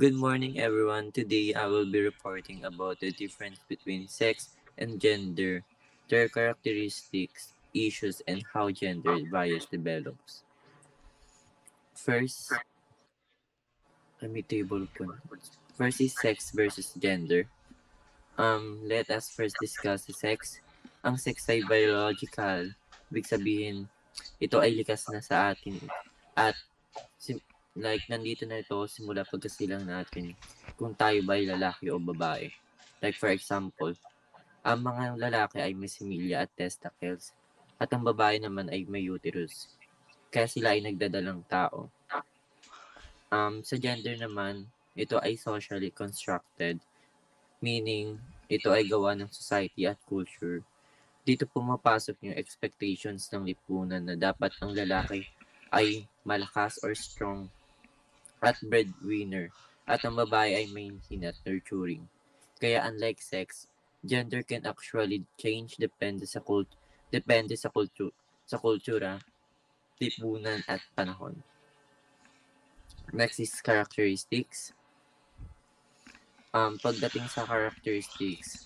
Good morning, everyone. Today I will be reporting about the difference between sex and gender, their characteristics, issues, and how gender bias develops. First, let me table po. First is sex versus gender. Let us first discuss the sex. Ang sex ay biological. Ibig sabihin, ito ay likas na sa atin at nandito na ito simula pagkasilang natin kung tayo ba ay lalaki o babae. Like for example, ang mga lalaki ay may similya at testicles at ang babae naman ay may uterus. Kaya sila ay nagdadalang tao. Sa gender naman, ito ay socially constructed, meaning ito ay gawa ng society at culture. Dito pumapasok yung expectations ng lipunan na dapat ang lalaki ay malakas or strong at breadwinner at ang babae ay mainhin at nurturing. Kaya unlike sex, gender can actually change depende sa kultura, lipunan at panahon. Next is characteristics. Pagdating sa characteristics,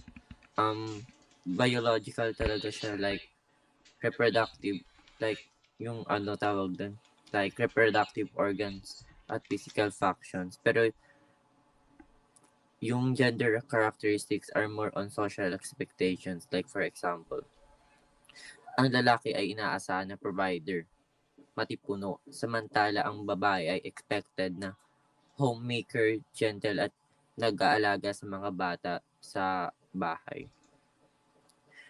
biological talaga siya, like reproductive, like yung tawag dun, like reproductive organs at physical functions. Pero yung gender characteristics are more on social expectations. Like for example, ang lalaki ay inaasahan na provider, matipuno, samantala ang babae ay expected na homemaker, gentle at nag-aalaga sa mga bata sa bahay.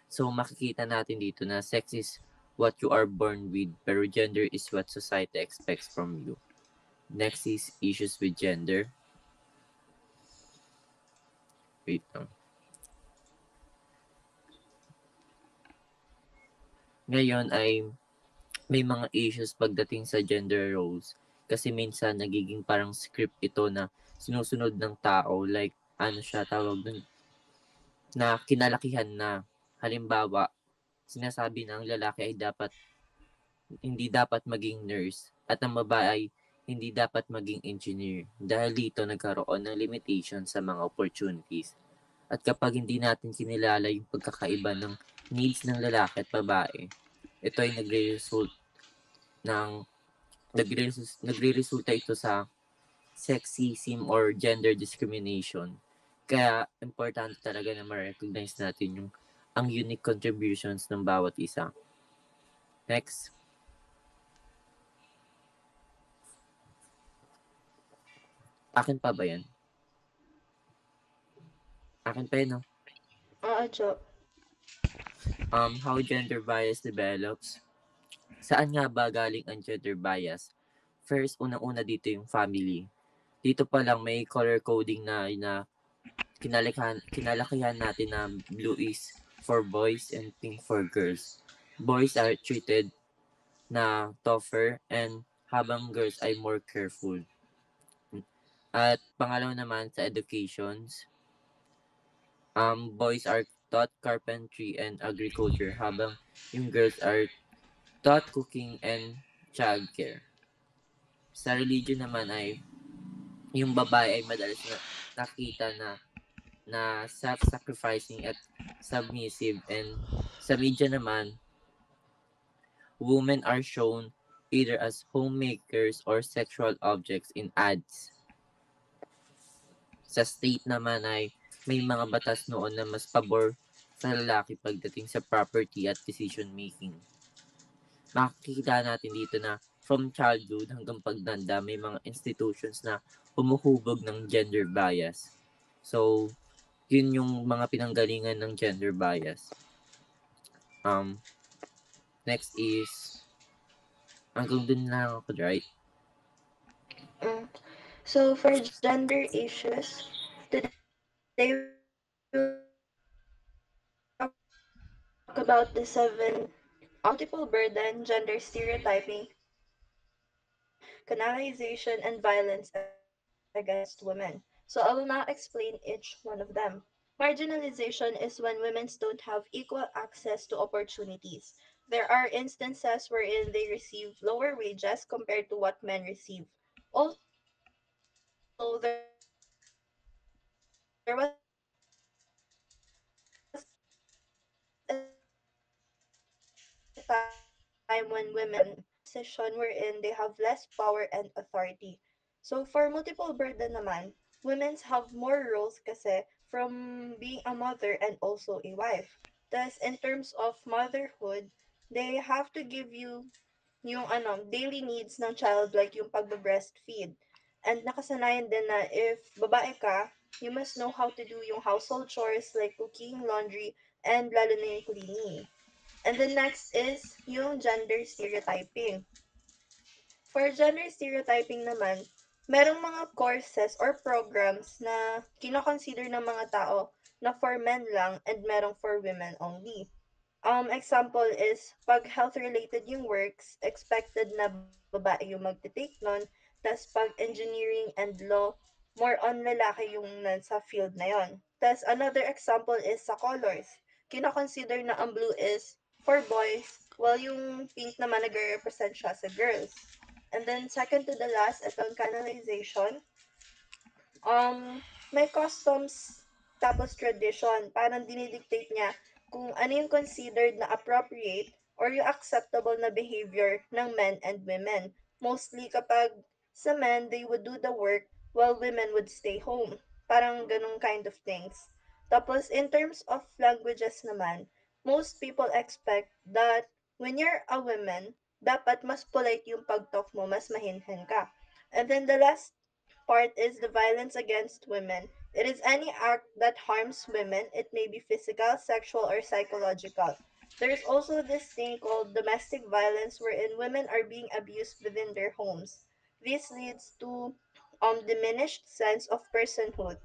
So makikita natin dito na sex is what you are born with, pero gender is what society expects from you. Next is issues with gender. Wait lang. Ngayon ay may mga issues pagdating sa gender roles kasi minsan nagiging parang script ito na sinusunod ng tao, like ano siya tawag dun, na kinalakihan na. Halimbawa, sinasabi ng lalaki ay hindi dapat maging nurse at ang babae ay hindi dapat maging engineer dahil dito nagkaroon ng limitation sa mga opportunities. At kapag hindi natin kinilala yung pagkakaiba ng needs ng lalaki at babae, ito ay ng nagre-resulta ito sa sexism or gender discrimination. Kaya importante talaga na ma-recognize natin yung ang unique contributions ng bawat isa. Next. Akin pa ba yan? Akin pa yun, no? Jo. How gender bias develops. Saan nga ba galing ang gender bias? First, unang-una dito yung family. Dito pa lang may color coding na kinalakihan natin na blue is for boys and pink for girls. Boys are treated na tougher and habang girls ay more careful. At pangalawa naman sa educations, boys are taught carpentry and agriculture habang yung girls are taught cooking and childcare. Sa religion naman ay yung babae ay madalas na nakita na self-sacrificing at submissive, and sa media naman, women are shown either as homemakers or sexual objects in ads. Sa state naman ay may mga batas noon na mas pabor sa lalaki pagdating sa property at decision making. Makikita natin dito na from childhood hanggang pagtanda may mga institutions na humuhubog ng gender bias. So, yun yung mga pinanggalingan ng gender bias. Next is, hanggang dun lang ako, right? So for gender issues, today we will talk about the 7 multiple burden, gender stereotyping, colonialization, and violence against women. So I will now explain each one of them. Marginalization is when women don't have equal access to opportunities. There are instances wherein they receive lower wages compared to what men receive. Also, there are instances wherein they are women position wherein they have less power and authority. So for multiple burden naman, women have more roles kasi from being a mother and also a wife. Thus, in terms of motherhood, they have to give you yung daily needs ng child like yung pagbe-breastfeed. And nakasanayan din na if babae ka, you must know how to do yung household chores like cooking, laundry, and lalo na yung cleaning. And the next is yung gender stereotyping. For gender stereotyping naman, merong mga courses or programs na kinoconsider ng mga tao na for men lang and merong for women only. Example is, pag health-related yung works, expected na babae yung magte-take nun. Tas pag engineering and law, more on lalaki yung nasa field na yon. Tas another example is sa colors. Kino-consider na ang blue is for boys, while yung pink naman nagre-represent siya sa girls. And then second to the last, itong canonization, may customs tapos tradition. Parang dinidictate niya kung ano yung considered na appropriate or yung acceptable na behavior ng men and women. Mostly kapag sa men, they would do the work while women would stay home. Parang ganung kind of things. Tapos, in terms of languages naman, most people expect that when you're a woman, dapat mas polite yung pag-talk mo, mas mahinhin ka. And then the last part is the violence against women. It is any act that harms women. It may be physical, sexual, or psychological. There's also this thing called domestic violence wherein women are being abused within their homes. This leads to diminished sense of personhood.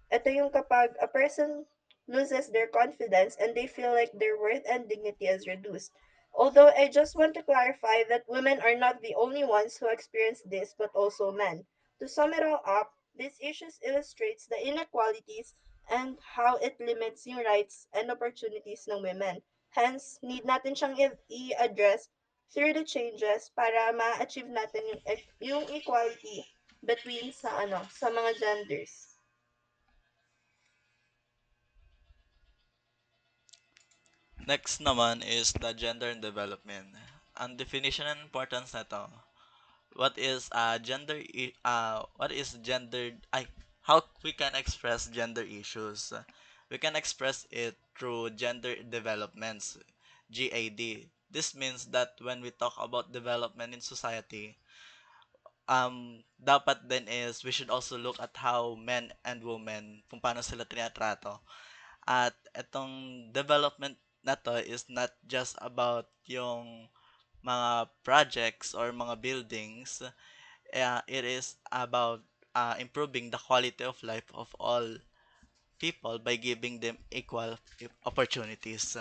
Ito yung kapag a person loses their confidence and they feel like their worth and dignity is reduced. Although I just want to clarify that women are not the only ones who experience this, but also men. To sum it all up, this issues illustrates the inequalities and how it limits yung rights and opportunities ng women. Hence, need natin siyang i-address through the changes para ma-achieve natin yung equality between sa mga genders. Next naman is the gender and development. Ang definition and importance nito. What is gendered ay how we can express gender issues. We can express it through gender developments, GAD. This means that when we talk about development in society, dapat din is we should also look at how men and women, kung paano sila tinatrato. At itong development na to is not just about yung mga projects or mga buildings. It is about improving the quality of life of all people by giving them equal opportunities.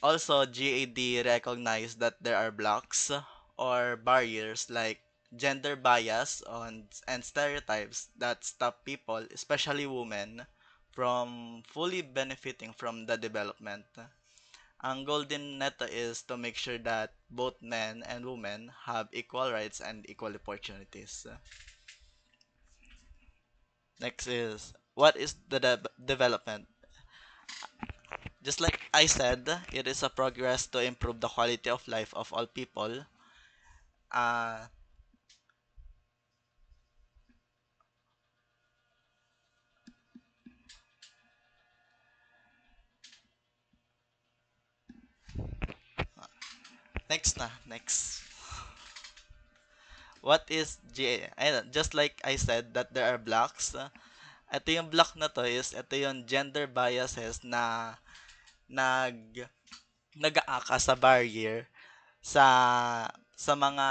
Also, GAD recognized that there are blocks or barriers like gender bias and stereotypes that stop people, especially women, from fully benefiting from the development. Ang golden neto is to make sure that both men and women have equal rights and equal opportunities. Next is, what is the development? Just like I said, it is a progress to improve the quality of life of all people. Uh, next. What is GA? Just like I said that there are blocks. Ito yung block na to is ito yung gender biases na nag nag-aaka sa barrier sa mga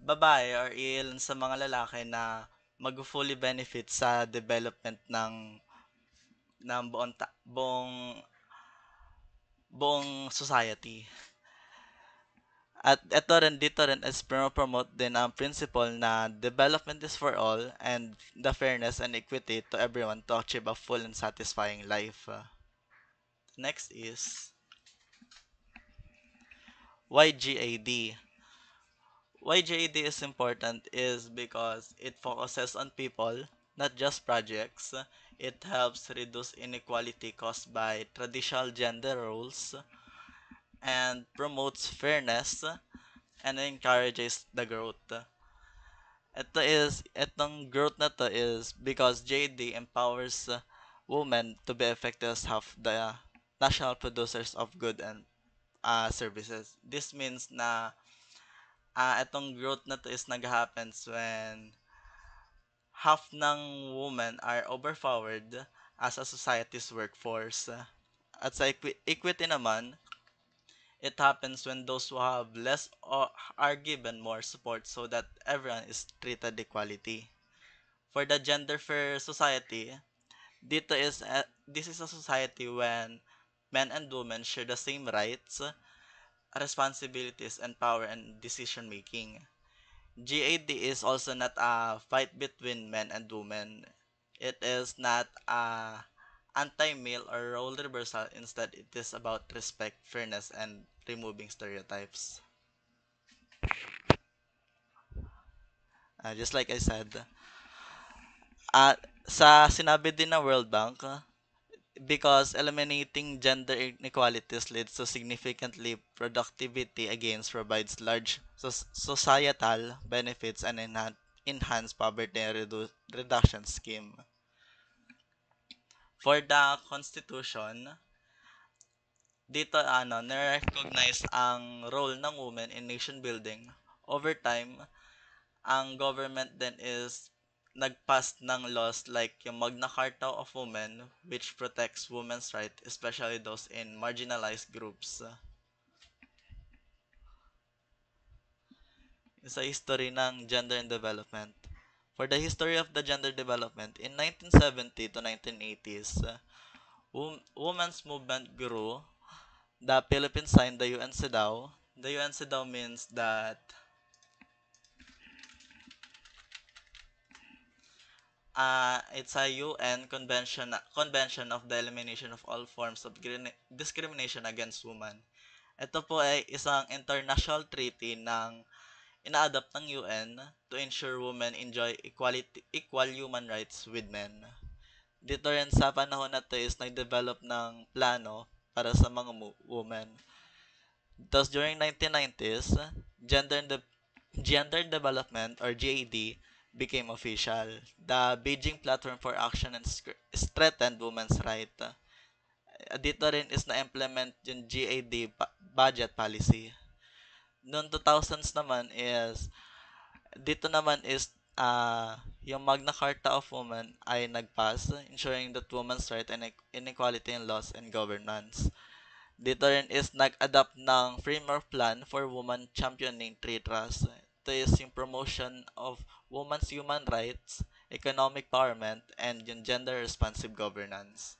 babae or ilan sa mga lalaki na mag-fully benefit sa development ng buong society. At ito rin dito rin is promote din ang principle na development is for all and the fairness and equity to everyone to achieve a full and satisfying life. Next is why GAD. Why GAD is important is because it focuses on people, not just projects. It helps reduce inequality caused by traditional gender roles. and promotes fairness and encourages the growth. Itong growth na to is because JD empowers women to be effective as half the national producers of good and services. This means na itong growth na to is nag-happens when half ng women are overpowered as a society's workforce. At sa equity naman, it happens when those who have less or are given more support so that everyone is treated equality. For the gender fair society, this is a society when men and women share the same rights, responsibilities, and power and decision making. GAD is also not a fight between men and women. It is not a anti-male or role reversal. Instead, it is about respect, fairness, and removing stereotypes. Just like I said, sa sinabi din ng World Bank, because eliminating gender inequalities leads to significantly productivity against provides large societal benefits and enhance poverty reduction scheme. For the Constitution, dito na-recognize ang role ng women in nation building. Over time, ang government then is nag-pass ng laws like yung Magna Carta of Women which protects women's rights, especially those in marginalized groups. Sa history ng gender and development. For the history of the gender development, in 1970 to 1980s, women's movement grew. The Philippines signed the UN CEDAW. The UN CEDAW means that it's a UN convention of the elimination of all forms of discrimination against women. Ito po ay isang international treaty ng ina-adapt ng UN to ensure women enjoy equal human rights with men. Dito rin sa panahon na to is nag-develop ng plano para sa mga women. Thus, during 1990s, Gender Development or GAD became official. The Beijing Platform for Action and Strengthened Women's Rights. Dito rin is na-implement yung GAD budget policy. Noong 2000s naman is, dito naman is, yung Magna Carta of Women ay nag-pass, ensuring that women's right and inequality in laws and governance. Dito rin is nag-adapt ng framework plan for women championing tree trust. Ito is yung promotion of women's human rights, economic empowerment, and yung gender responsive governance.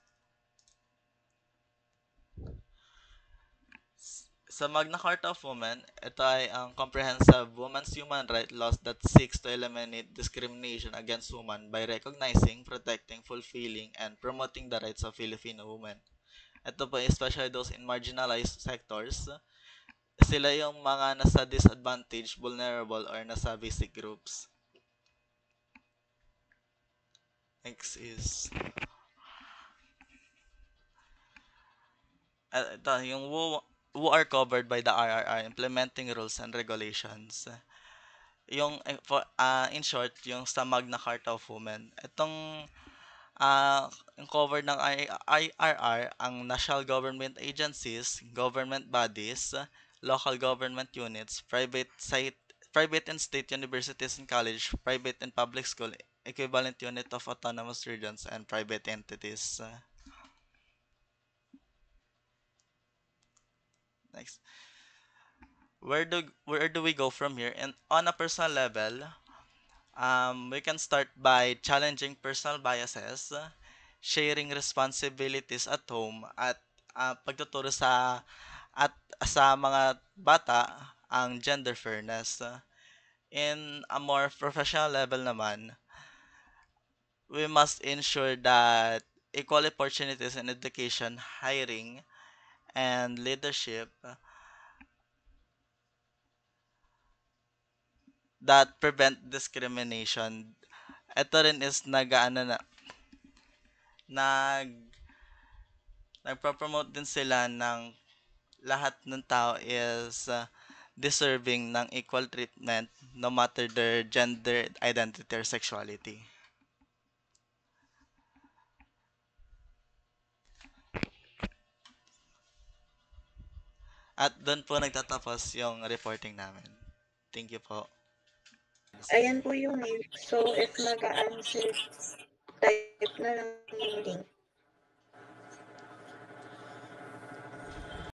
Sa Magna Carta of Women, ito ay ang comprehensive women's human rights laws that seeks to eliminate discrimination against women by recognizing, protecting, fulfilling, and promoting the rights of Filipino women. Ito po especially those in marginalized sectors. Sila yung mga nasa disadvantaged, vulnerable, or nasa basic groups. Next is ito, yung who are covered by the RRR implementing rules and regulations. Yung in short, yung sa Magna Carta of Women. Itong yung covered ng IRR ang national government agencies, government bodies, local government units, private and state universities and college, private and public school, equivalent unit of autonomous regions, and private entities. Next. Where do we go from here? And on a personal level, we can start by challenging personal biases, sharing responsibilities at home, at pagtuturo at sa mga bata ang gender fairness. In a more professional level naman, we must ensure that equal opportunities in education, hiring, and leadership that prevent discrimination. Ito rin is nag nagpo-promote din sila ng lahat ng tao is deserving ng equal treatment no matter their gender identity or sexuality. At doon po nagtatapos yung reporting namin. Thank you po. Ayan po yung link. So, if mag-a-answer, type na lang yung link.